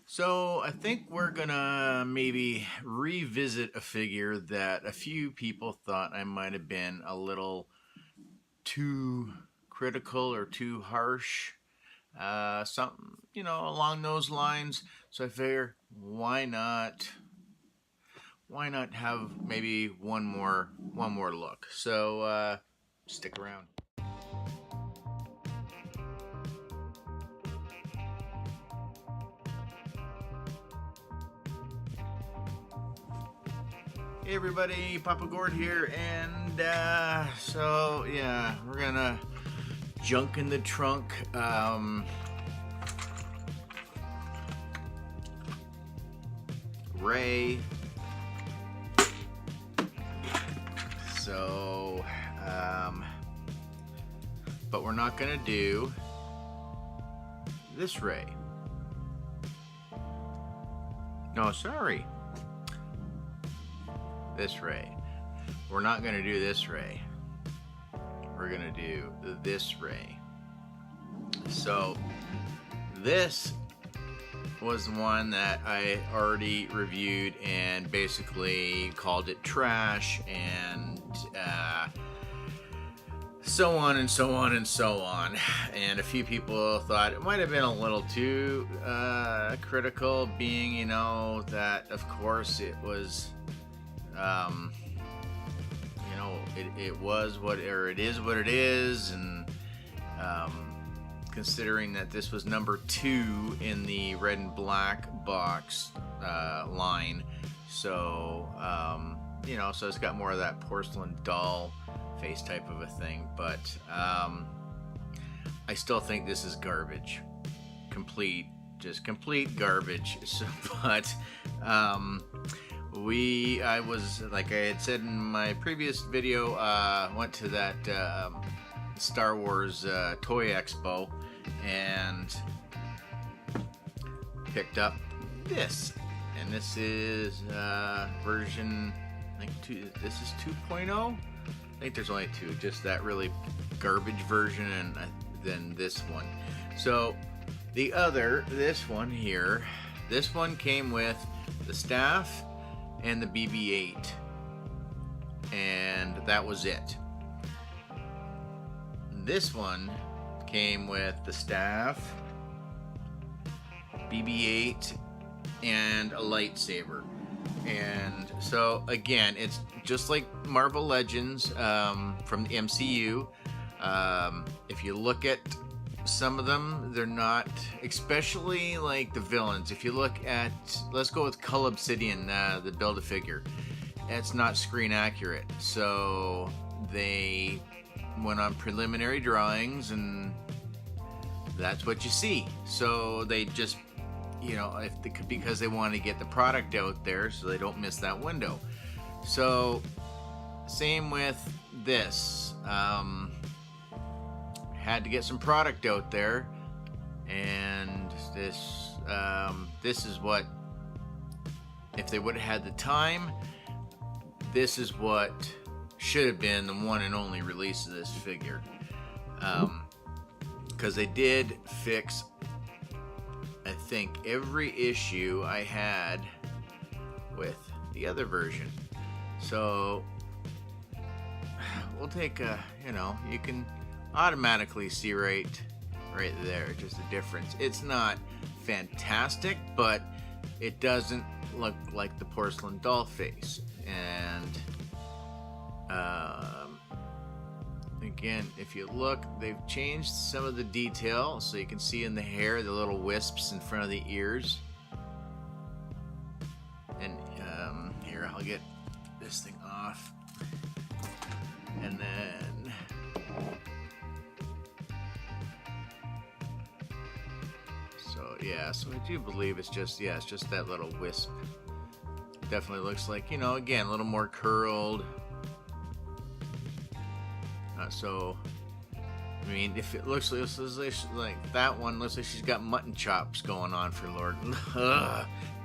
So I think we're gonna maybe revisit a figure that a few people thought I might have been a little too critical or too harsh, something along those lines. So I figure why not have maybe one more look. So stick around. Hey everybody, Papa Gord here, and so yeah, we're gonna junk in the trunk. Ray. So, but we're not gonna do this Ray. No, sorry. This Ray. We're not gonna do this Ray. We're gonna do this Ray. So this was the one that I already reviewed and basically called it trash and so on and so on and so on. And a few people thought it might have been a little too critical, being that of course it was it was what, or it is what it is, and considering that this was number 2 in the red and black box line, so so it's got more of that porcelain doll face type of a thing, but I still think this is garbage, complete garbage. So, but I was, like I had said in my previous video, went to that Star Wars Toy Expo and picked up this, and this is version, I think this is 2.0. I think there's only 2, just that really garbage version and then this one. So this one here, this one came with the staff and the BB-8, and that was it. This one came with the staff, BB-8, and a lightsaber. And so again, it's just like Marvel Legends from the MCU. If you look at some of them, they're not, especially like the villains. If you look at, let's go with Cull Obsidian, the Build-A-Figure, it's not screen accurate. So they went on preliminary drawings, and that's what you see. So they just, because they want to get the product out there so they don't miss that window. So same with this. Had to get some product out there, and this is what, if they would have had the time, this is what should have been the one and only release of this figure, because they did fix, I think, every issue I had with the other version. So we'll take you can automatically see right there just the difference. It's not fantastic, but it doesn't look like the porcelain doll face. And again, if you look, they've changed some of the detail, so you can see in the hair the little wisps in front of the ears. And here, I'll get this thing off, and then so I do believe it's just that little wisp. Definitely looks like, again, a little more curled. So I mean, if it looks like that one looks like she's got mutton chops going on for Lord.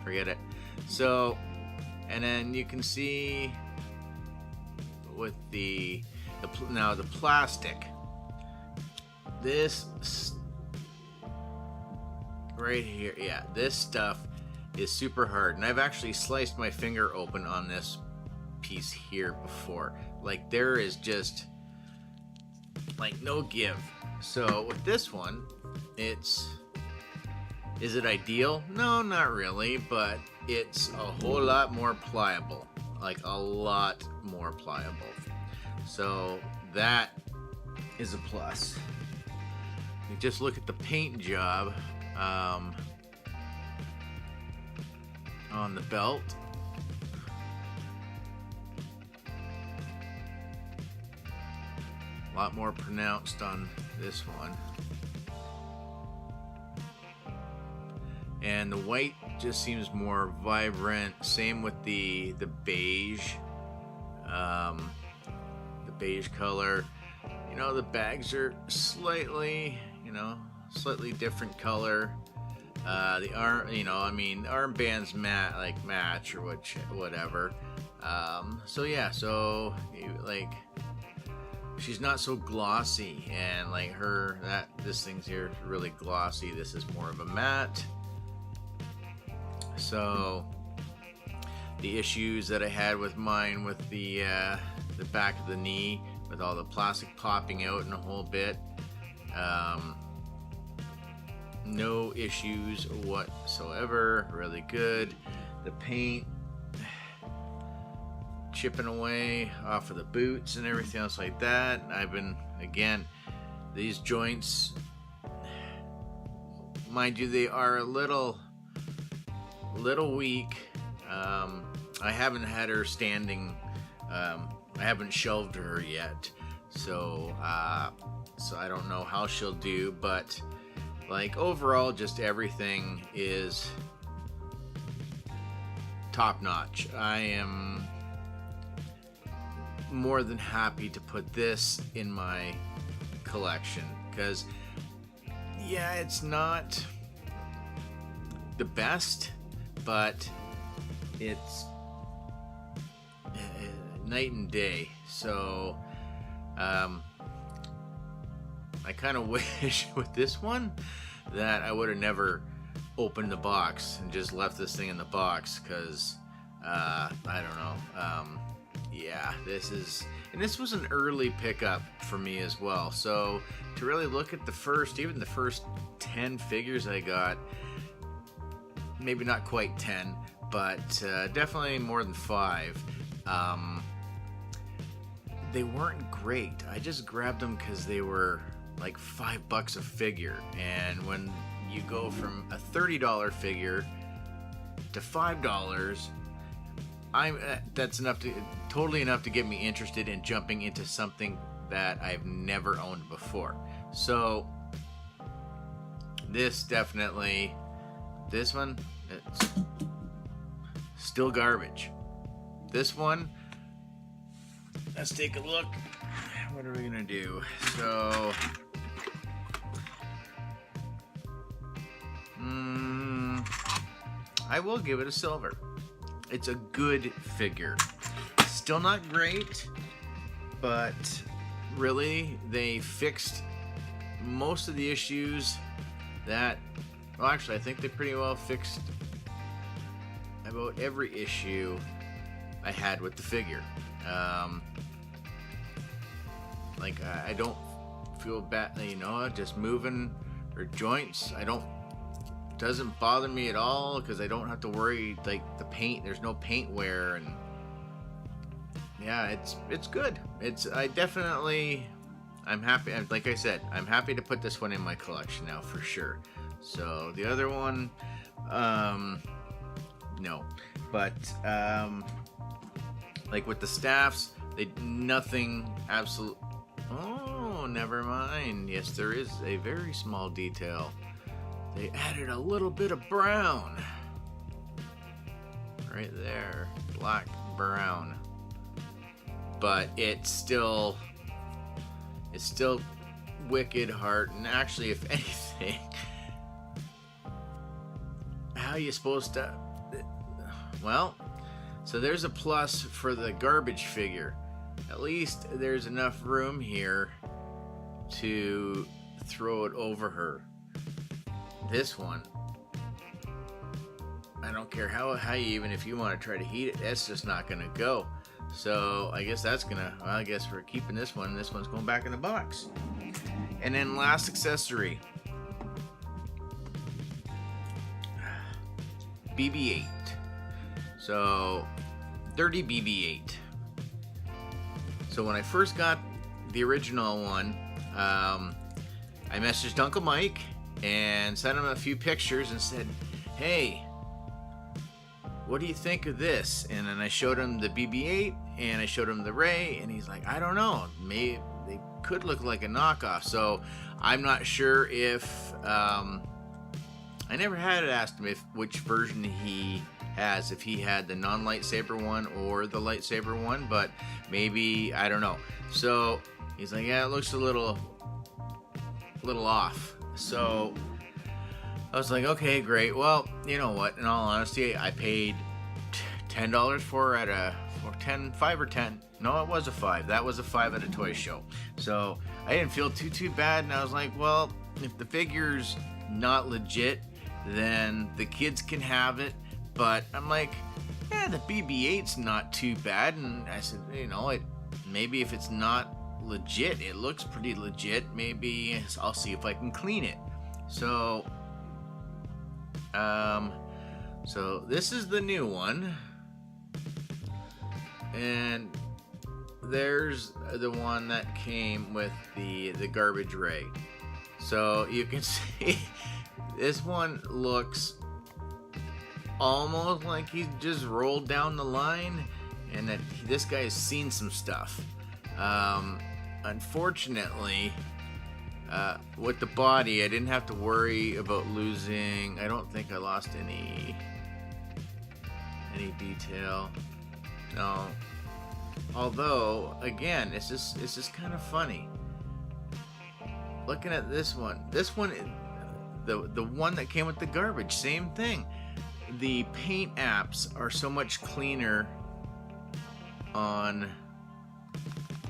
Forget it. So, and then you can see with the plastic, this right here, yeah, this stuff is super hard, and I've actually sliced my finger open on this piece here before. Like, there is just like no give. So with this one, is it ideal? No, not really, but it's a whole lot more pliable, like a lot more pliable. So that is a plus. You just look at the paint job on the belt. A lot more pronounced on this one. And the white just seems more vibrant. Same with the beige. The beige color. You know, the bags are slightly different color. The arm, armbands match or whatever. So yeah, she's not so glossy, and like this thing's here is really glossy. This is more of a matte. So the issues that I had with mine with the back of the knee, with all the plastic popping out in a whole bit, no issues whatsoever. Really good. The paint chipping away off of the boots and everything else like that. These joints, mind you, they are a little weak. I haven't had her standing. I haven't shelved her yet, so I don't know how she'll do, but like overall, just everything is top notch. I am more than happy to put this in my collection, because yeah, it's not the best, but it's night and day. So I kind of wish with this one that I would have never opened the box and just left this thing in the box, because I don't know. Yeah, this was an early pickup for me as well. So to really look at even the first 10 figures I got, maybe not quite 10, but definitely more than 5. They weren't great. I just grabbed them because they were like $5 a figure, and when you go from a $30 figure to $5, that's totally enough to get me interested in jumping into something that I've never owned before. So this one, it's still garbage. This one, let's take a look. What are we gonna do? So I will give it a silver. It's a good figure. Still not great, but really they fixed most of the issues that, well, actually I think they pretty well fixed about every issue I had with the figure. I don't feel bad, just moving her joints. Doesn't bother me at all, because I don't have to worry, like the paint, there's no paint wear, and yeah, it's good. I'm happy. Like I said, I'm happy to put this one in my collection now for sure. So the other one, no, but like with the staffs, oh, never mind. Yes, there is a very small detail. They added a little bit of brown right there, black brown, but it's still wicked hard. And actually, if anything, how are you supposed to? Well, so there's a plus for the garbage figure. At least there's enough room here to throw it over her. This one, I I don't care how you, even if you want to try to heat it, that's just not gonna go. So I guess that's gonna, well, I guess we're keeping this one. This one's going back in the box. And then last accessory, BB-8. So dirty BB-8. So when I first got the original one, I messaged Uncle Mike and sent him a few pictures and said, hey, what do you think of this? And then I showed him the BB-8 and I showed him the Ray, and he's like, I don't know, maybe they could look like a knockoff. So I'm not sure if I never had asked him which version he has, if he had the non-lightsaber one or the lightsaber one, but maybe, I don't know. So he's like, yeah, it looks a little off. So I was like, okay, great. Well, you know what? In all honesty, I paid $10 for it at $5 or $10. No, it was a $5. That was a $5 at a toy show. So I didn't feel too bad, and I was like, well, if the figure's not legit, then the kids can have it. But I'm like, yeah, the BB-8's not too bad. And I said, you know, maybe if it's not legit, it looks pretty legit, maybe I'll see if I can clean it. So so this is the new one, and there's the one that came with the garbage Ray. So you can see this one looks almost like he just rolled down the line, and that this guy's seen some stuff. Unfortunately, with the body, I didn't have to worry about losing. I don't think I lost any detail. No. Although, again, it's just kind of funny. Looking at this one, the one that came with the garbage, same thing. The paint apps are so much cleaner on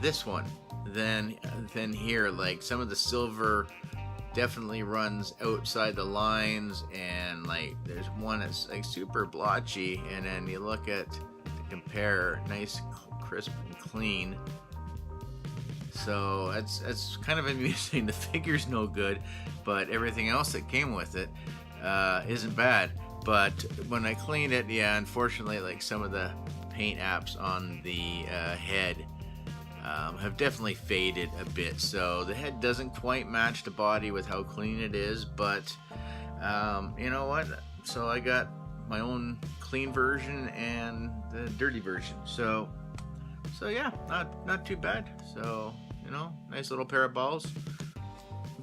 this one than here. Like, some of the silver definitely runs outside the lines, and like there's one that's like super blotchy, and then you look at to compare, nice, crisp and clean. So that's kind of amusing. The figure's no good, but everything else that came with it isn't bad. But when I cleaned it, yeah, unfortunately, like some of the paint apps on the head have definitely faded a bit. So the head doesn't quite match the body with how clean it is, but you know what? So I got my own clean version and the dirty version. So yeah, not too bad. So, you know, nice little pair of balls.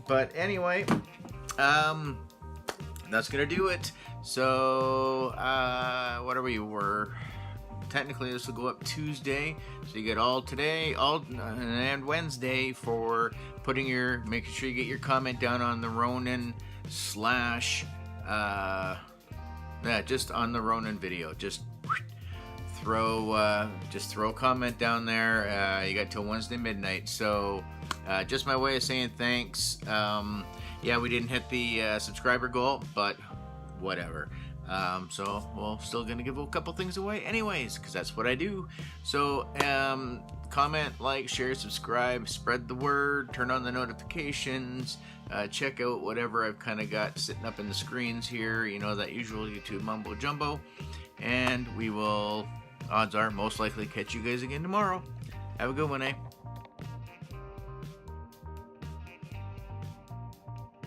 But anyway, that's gonna do it. So what are we? We're technically, this will go up Tuesday, so you get all today, all and Wednesday for making sure you get your comment down on the Ronin / just on the Ronin video. Just throw a comment down there. You got till Wednesday midnight. So just my way of saying thanks. Yeah, we didn't hit the subscriber goal, but whatever. So we're still gonna give a couple things away anyways, because that's what I do. So comment, like, share, subscribe, spread the word, turn on the notifications, check out whatever I've kind of got sitting up in the screens here, you know, that usual YouTube mumbo jumbo. And we will, odds are, most likely catch you guys again tomorrow. Have a good one, eh?